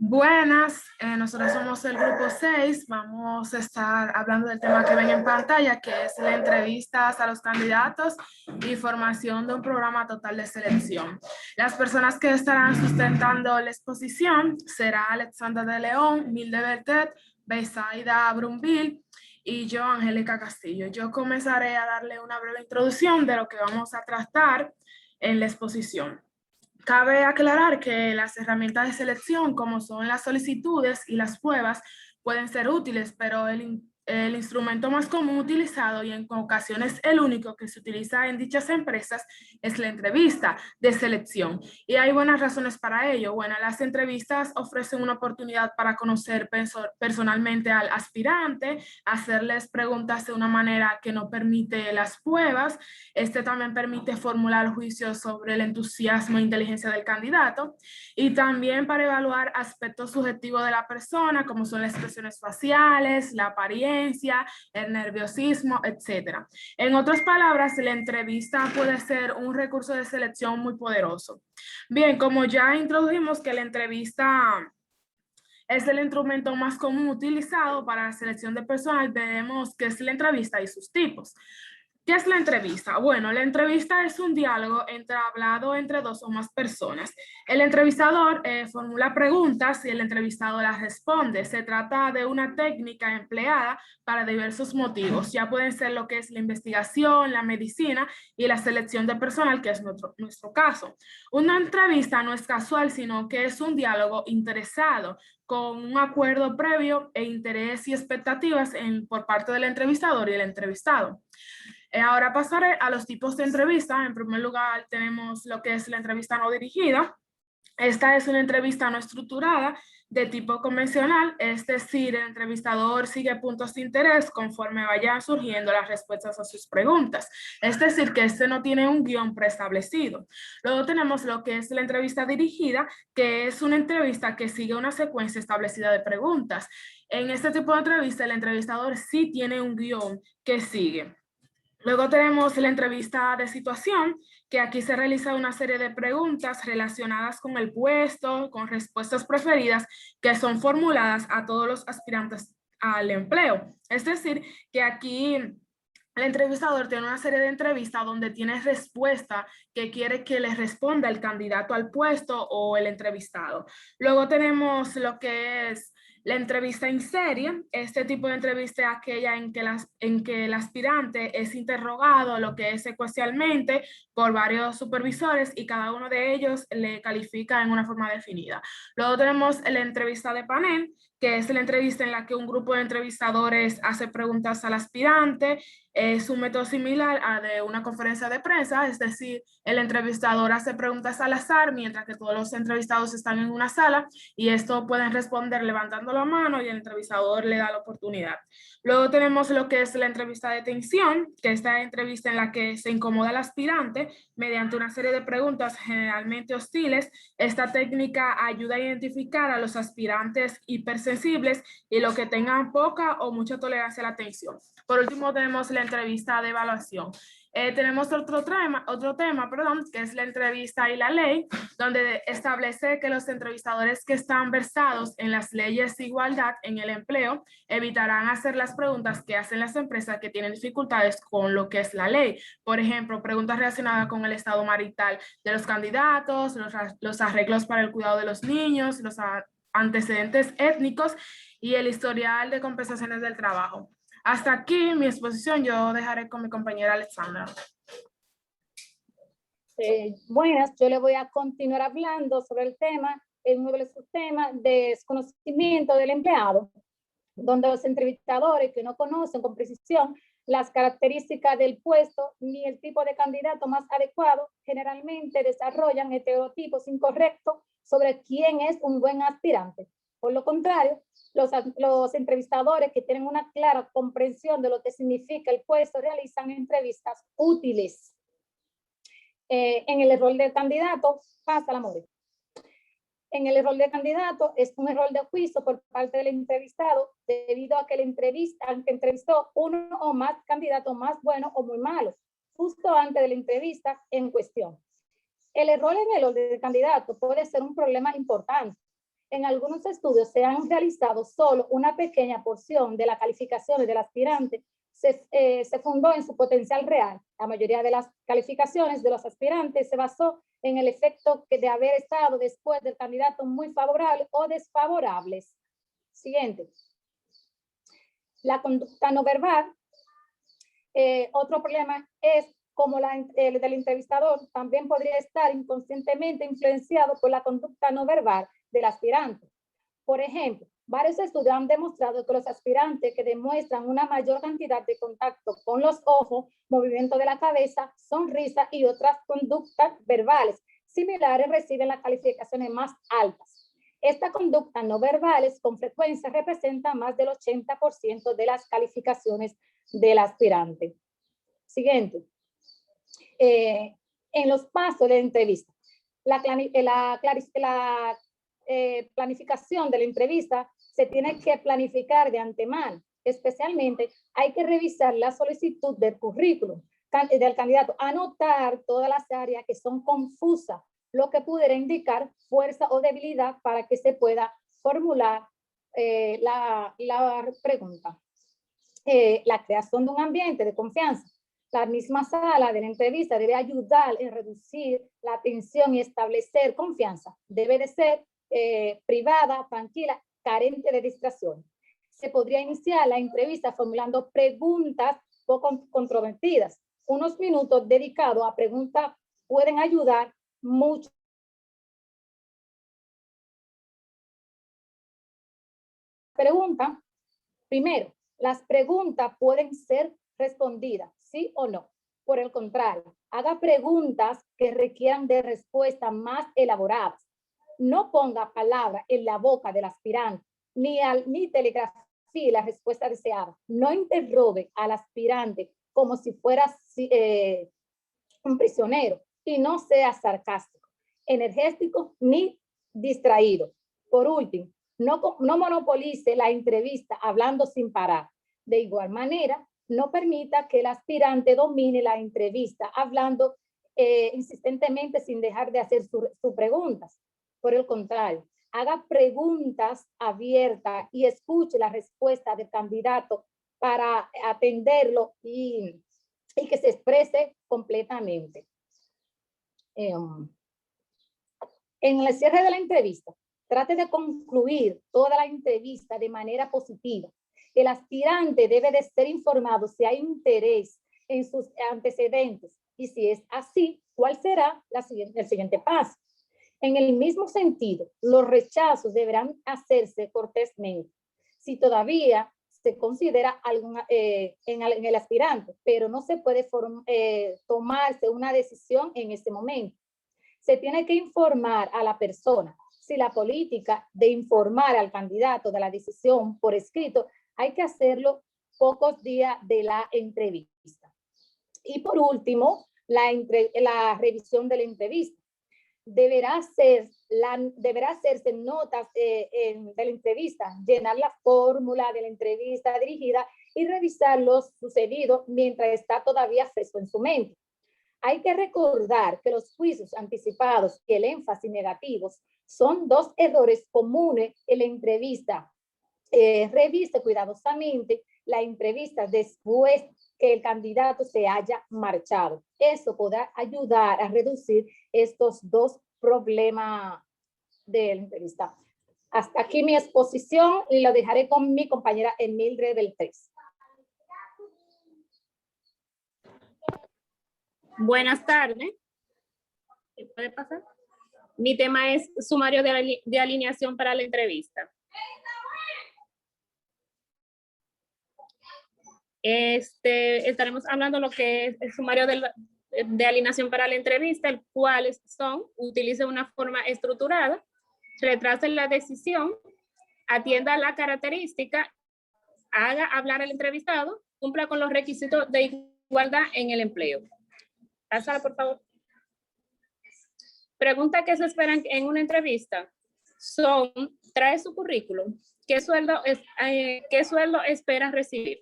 Buenas, nosotros somos el grupo 6. Vamos a estar hablando del tema que ven en pantalla, que es la entrevistas a los candidatos y formación de un programa total de selección. Las personas que estarán sustentando la exposición será Alexandra de León, Milde Bertet, Beisaida Brumbil y yo, Angélica Castillo. Yo comenzaré a darle una breve introducción de lo que vamos a tratar en la exposición. Cabe aclarar que las herramientas de selección, como son las solicitudes y las pruebas, pueden ser útiles, pero el instrumento más común utilizado y en ocasiones el único que se utiliza en dichas empresas es la entrevista de selección. Y hay buenas razones para ello. Bueno, las entrevistas ofrecen una oportunidad para conocer personalmente al aspirante, hacerles preguntas de una manera que no permite las pruebas. Este también permite formular juicios sobre el entusiasmo e inteligencia del candidato y también para evaluar aspectos subjetivos de la persona, como son las expresiones faciales, la apariencia, el nerviosismo, etc. En otras palabras, la entrevista puede ser un recurso de selección muy poderoso. Bien, como ya introdujimos que la entrevista es el instrumento más común utilizado para la selección de personal, veremos qué es la entrevista y sus tipos. ¿Qué es la entrevista? Bueno, la entrevista es un diálogo entablado entre dos o más personas. El entrevistador formula preguntas y el entrevistado las responde. Se trata de una técnica empleada para diversos motivos. Ya pueden ser lo que es la investigación, la medicina y la selección de personal, que es nuestro caso. Una entrevista no es casual, sino que es un diálogo interesado con un acuerdo previo e interés y expectativas por parte del entrevistador y el entrevistado. Ahora pasaré a los tipos de entrevista. En primer lugar, tenemos lo que es la entrevista no dirigida. Esta es una entrevista no estructurada de tipo convencional, es decir, el entrevistador sigue puntos de interés conforme vayan surgiendo las respuestas a sus preguntas. Es decir, que este no tiene un guión preestablecido. Luego tenemos lo que es la entrevista dirigida, que es una entrevista que sigue una secuencia establecida de preguntas. En este tipo de entrevista, el entrevistador sí tiene un guión que sigue. Luego tenemos la entrevista de situación, que aquí se realiza una serie de preguntas relacionadas con el puesto, con respuestas preferidas, que son formuladas a todos los aspirantes al empleo. Es decir, que aquí el entrevistador tiene una serie de entrevistas donde tiene respuesta que quiere que le responda el candidato al puesto o el entrevistado. Luego tenemos lo que es la entrevista en serie. Este tipo de entrevista es aquella en que el aspirante es interrogado, lo que es secuencialmente, por varios supervisores y cada uno de ellos le califica en una forma definida. Luego tenemos la entrevista de panel, que es la entrevista en la que un grupo de entrevistadores hace preguntas al aspirante. Es un método similar a de una conferencia de prensa, es decir, el entrevistador hace preguntas al azar mientras que todos los entrevistados están en una sala y esto pueden responder levantando la mano y el entrevistador le da la oportunidad. Luego tenemos lo que es la entrevista de tensión, que es esta entrevista en la que se incomoda al aspirante mediante una serie de preguntas generalmente hostiles. Esta técnica ayuda a identificar a los aspirantes hipersensibles y los que tengan poca o mucha tolerancia a la tensión. Por último, tenemos la entrevista de evaluación. Tenemos otro tema, que es la entrevista y la ley, donde establece que los entrevistadores que están versados en las leyes de igualdad en el empleo evitarán hacer las preguntas que hacen las empresas que tienen dificultades con lo que es la ley. Por ejemplo, preguntas relacionadas con el estado marital de los candidatos, los arreglos para el cuidado de los niños, los antecedentes étnicos y el historial de compensaciones del trabajo. Hasta aquí mi exposición. Yo dejaré con mi compañera Alexandra. Buenas, yo le voy a continuar hablando sobre el tema, el nuevo subtema de desconocimiento del empleado, donde los entrevistadores que no conocen con precisión las características del puesto ni el tipo de candidato más adecuado, generalmente desarrollan estereotipos incorrectos sobre quién es un buen aspirante. Por lo contrario, los entrevistadores que tienen una clara comprensión de lo que significa el puesto realizan entrevistas útiles. En el rol del candidato pasa la muerte. En el rol de candidato es un error de juicio por parte del entrevistado debido a que el entrevistó uno o más candidatos más buenos o muy malos justo antes de la entrevista en cuestión. El error en el rol del candidato puede ser un problema importante En algunos estudios se han realizado solo una pequeña porción de las calificaciones del aspirante se fundó en su potencial real. La mayoría de las calificaciones de los aspirantes se basó en el efecto de haber estado después del candidato muy favorable o desfavorables. Siguiente. La conducta no verbal. Otro problema es como el del entrevistador también podría estar inconscientemente influenciado por la conducta no verbal del aspirante. Por ejemplo, varios estudios han demostrado que los aspirantes que demuestran una mayor cantidad de contacto con los ojos, movimiento de la cabeza, sonrisa y otras conductas verbales similares reciben las calificaciones más altas. Esta conducta no verbales con frecuencia representa más del 80% de las calificaciones del aspirante. Siguiente. En los pasos de entrevista, la planificación de la entrevista se tiene que planificar de antemano. Especialmente hay que revisar la solicitud del currículum del candidato, anotar todas las áreas que son confusas, lo que pudiera indicar fuerza o debilidad para que se pueda formular la pregunta. La creación de un ambiente de confianza. La misma sala de la entrevista debe ayudar en reducir la tensión y establecer confianza. Debe de ser privada, tranquila, carente de distracción. Se podría iniciar la entrevista formulando preguntas poco controvertidas. Unos minutos dedicados a preguntas pueden ayudar mucho. Pregunta, primero, las preguntas pueden ser respondidas, sí o no. Por el contrario, haga preguntas que requieran de respuestas más elaboradas. No ponga palabras en la boca del aspirante, ni telegrafíe la respuesta deseada. No interrogue al aspirante como si fuera un prisionero y no sea sarcástico, energético ni distraído. Por último, no monopolice la entrevista hablando sin parar. De igual manera, no permita que el aspirante domine la entrevista hablando insistentemente sin dejar de hacer sus preguntas. Por el contrario, haga preguntas abiertas y escuche la respuesta del candidato para atenderlo y que se exprese completamente. En el cierre de la entrevista, trate de concluir toda la entrevista de manera positiva. El aspirante debe de ser informado si hay interés en sus antecedentes y si es así, ¿cuál será el siguiente paso? En el mismo sentido, los rechazos deberán hacerse cortésmente. Si todavía se considera en el aspirante, pero no se puede tomarse una decisión en este momento. Se tiene que informar a la persona. Si la política de informar al candidato de la decisión por escrito, hay que hacerlo pocos días de la entrevista. Y por último, la revisión de la entrevista. Deberá hacerse notas de la entrevista, llenar la fórmula de la entrevista dirigida y revisar lo sucedido mientras está todavía fresco en su mente. Hay que recordar que los juicios anticipados y el énfasis negativos son dos errores comunes en la entrevista. Revise cuidadosamente la entrevista después que el candidato se haya marchado. Eso podrá ayudar a reducir estos dos problemas de la entrevista. Hasta aquí mi exposición y lo dejaré con mi compañera Emildred del 3. Buenas tardes. ¿Qué puede pasar? Mi tema es sumario de alineación para la entrevista. Estaremos hablando de lo que es el sumario de alineación para la entrevista, el cual utilice una forma estructurada, retrase la decisión, atienda la característica, haga hablar al entrevistado, cumpla con los requisitos de igualdad en el empleo. Pásala, por favor. Preguntas que se esperan en una entrevista son: trae su currículum, ¿qué sueldo espera recibir?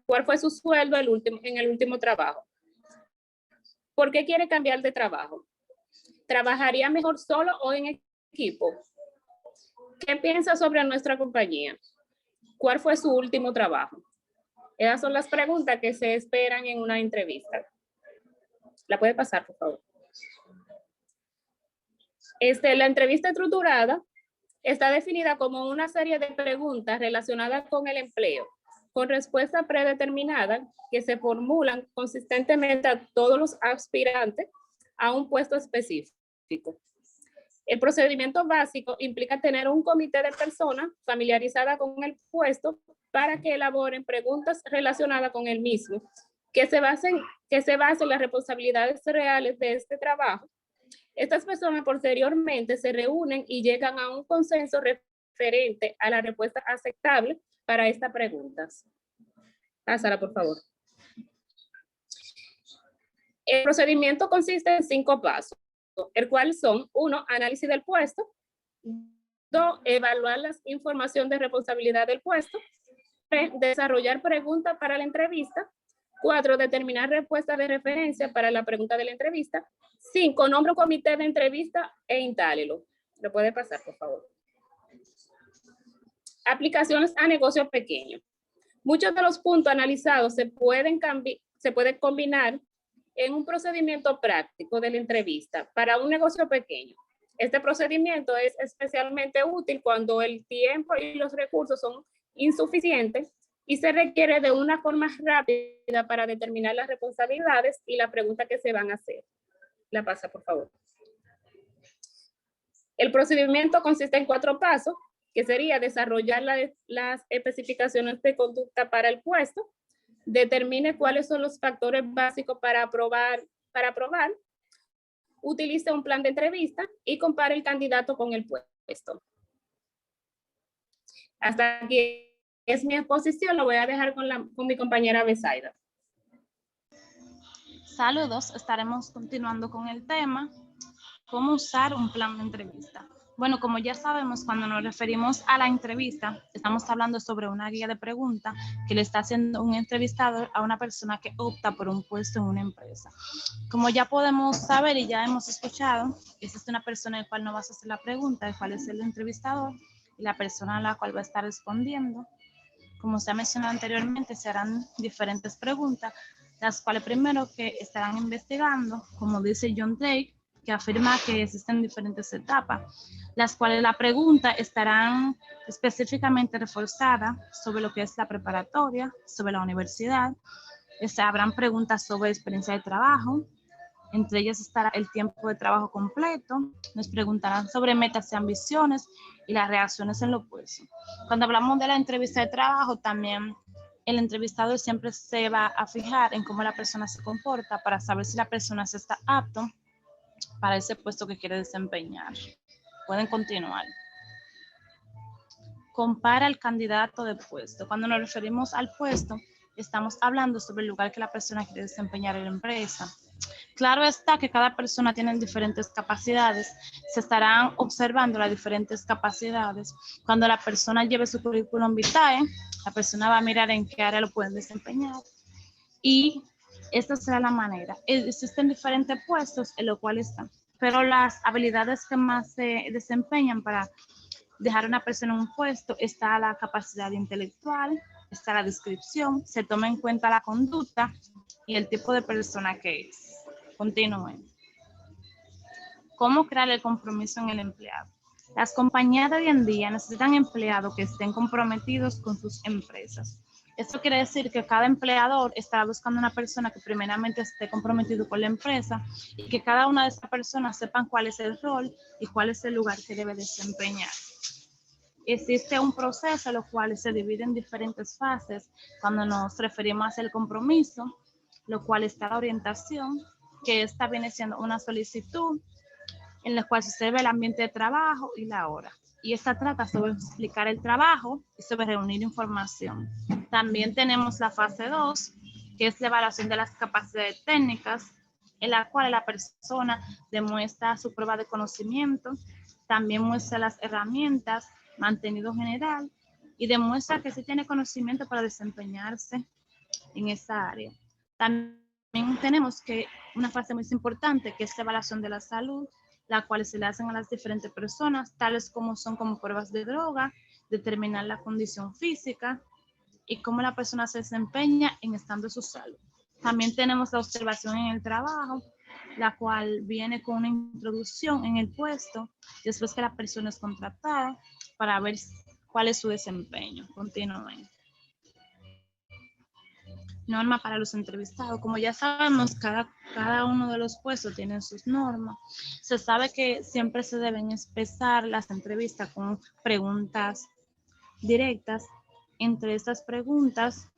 ¿Cuál fue su sueldo en el último trabajo? ¿Por qué quiere cambiar de trabajo? ¿Trabajaría mejor solo o en equipo? ¿Qué piensa sobre nuestra compañía? ¿Cuál fue su último trabajo? Esas son las preguntas que se esperan en una entrevista. ¿La puede pasar, por favor? La entrevista estructurada está definida como una serie de preguntas relacionadas con el empleo, con respuesta predeterminada que se formulan consistentemente a todos los aspirantes a un puesto específico. El procedimiento básico implica tener un comité de personas familiarizadas con el puesto para que elaboren preguntas relacionadas con el mismo, que se basen en las responsabilidades reales de este trabajo. Estas personas posteriormente se reúnen y llegan a un consenso referente a la respuesta aceptable para estas preguntas. Pásala, por favor. El procedimiento consiste en 5 pasos, el cual son: 1, análisis del puesto; 2, evaluar la información de responsabilidad del puesto; 3, desarrollar preguntas para la entrevista; 4, determinar respuestas de referencia para la pregunta de la entrevista; 5, nombra un comité de entrevista e instálelo. ¿Lo puede pasar, por favor? Aplicaciones a negocios pequeños. Muchos de los puntos analizados se pueden combinar en un procedimiento práctico de la entrevista para un negocio pequeño. Este procedimiento es especialmente útil cuando el tiempo y los recursos son insuficientes y se requiere de una forma rápida para determinar las responsabilidades y las preguntas que se van a hacer. La pasa, por favor. El procedimiento consiste en 4 pasos, que sería desarrollar las especificaciones de conducta para el puesto, determine cuáles son los factores básicos para aprobar, utilice un plan de entrevista y compare el candidato con el puesto. Hasta aquí es mi exposición, lo voy a dejar con mi compañera Besaida. Saludos, estaremos continuando con el tema, ¿cómo usar un plan de entrevista? Bueno, como ya sabemos, cuando nos referimos a la entrevista, estamos hablando sobre una guía de preguntas que le está haciendo un entrevistador a una persona que opta por un puesto en una empresa. Como ya podemos saber y ya hemos escuchado, existe una persona al cual nos va a hacer la pregunta, el cual es el entrevistador, y la persona a la cual va a estar respondiendo. Como se ha mencionado anteriormente, se harán diferentes preguntas, las cuales primero que estarán investigando, como dice John Drake, que afirma que existen diferentes etapas, las cuales la pregunta estarán específicamente reforzadas sobre lo que es la preparatoria, sobre la universidad. Habrán preguntas sobre experiencia de trabajo, entre ellas estará el tiempo de trabajo completo. Nos preguntarán sobre metas y ambiciones y las reacciones en lo puesto. Cuando hablamos de la entrevista de trabajo, también el entrevistador siempre se va a fijar en cómo la persona se comporta para saber si la persona se está apto para ese puesto que quiere desempeñar. Pueden continuar. Compara el candidato de puesto. Cuando nos referimos al puesto, estamos hablando sobre el lugar que la persona quiere desempeñar en la empresa. Claro está que cada persona tiene diferentes capacidades. Se estarán observando las diferentes capacidades. Cuando la persona lleve su currículum vitae, la persona va a mirar en qué área lo pueden desempeñar. Y esta será la manera. Existen diferentes puestos en los cuales están, pero las habilidades que más se desempeñan para dejar a una persona en un puesto está la capacidad intelectual, está la descripción, se toma en cuenta la conducta y el tipo de persona que es. Continúen. ¿Cómo crear el compromiso en el empleado? Las compañías de hoy en día necesitan empleados que estén comprometidos con sus empresas. Esto quiere decir que cada empleador estará buscando una persona que primeramente esté comprometido con la empresa y que cada una de esas personas sepan cuál es el rol y cuál es el lugar que debe desempeñar. Existe un proceso lo cual se divide en diferentes fases cuando nos referimos al compromiso, lo cual está la orientación, que esta viene siendo una solicitud en la cual se observa el ambiente de trabajo y la hora. Y esta trata sobre explicar el trabajo y sobre reunir información. También tenemos la fase 2, que es la evaluación de las capacidades técnicas, en la cual la persona demuestra su prueba de conocimiento, también muestra las herramientas, mantenido general, y demuestra que sí tiene conocimiento para desempeñarse en esa área. También tenemos que una fase muy importante, que es la evaluación de la salud, las cuales se le hacen a las diferentes personas, tales como son como pruebas de droga, determinar la condición física y cómo la persona se desempeña en estando su salud. También tenemos la observación en el trabajo, la cual viene con una introducción en el puesto después que la persona es contratada para ver cuál es su desempeño. Continúen. Norma para los entrevistados. Como ya sabemos, cada uno de los puestos tiene sus normas. Se sabe que siempre se deben empezar las entrevistas con preguntas directas. Entre estas preguntas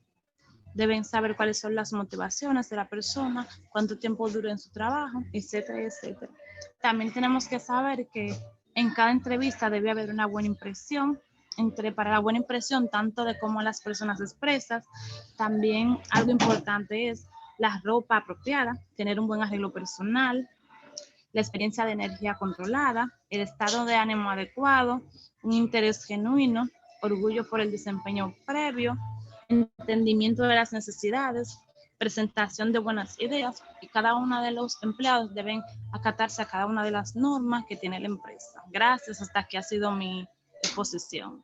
deben saber cuáles son las motivaciones de la persona, cuánto tiempo dura en su trabajo, etcétera, etcétera. También tenemos que saber que en cada entrevista debe haber una buena impresión, para la buena impresión tanto de cómo las personas se expresan. También algo importante es la ropa apropiada, tener un buen arreglo personal, la experiencia de energía controlada, el estado de ánimo adecuado, un interés genuino, orgullo por el desempeño previo, entendimiento de las necesidades, presentación de buenas ideas, y cada uno de los empleados deben acatarse a cada una de las normas que tiene la empresa. Gracias, hasta aquí ha sido mi exposición.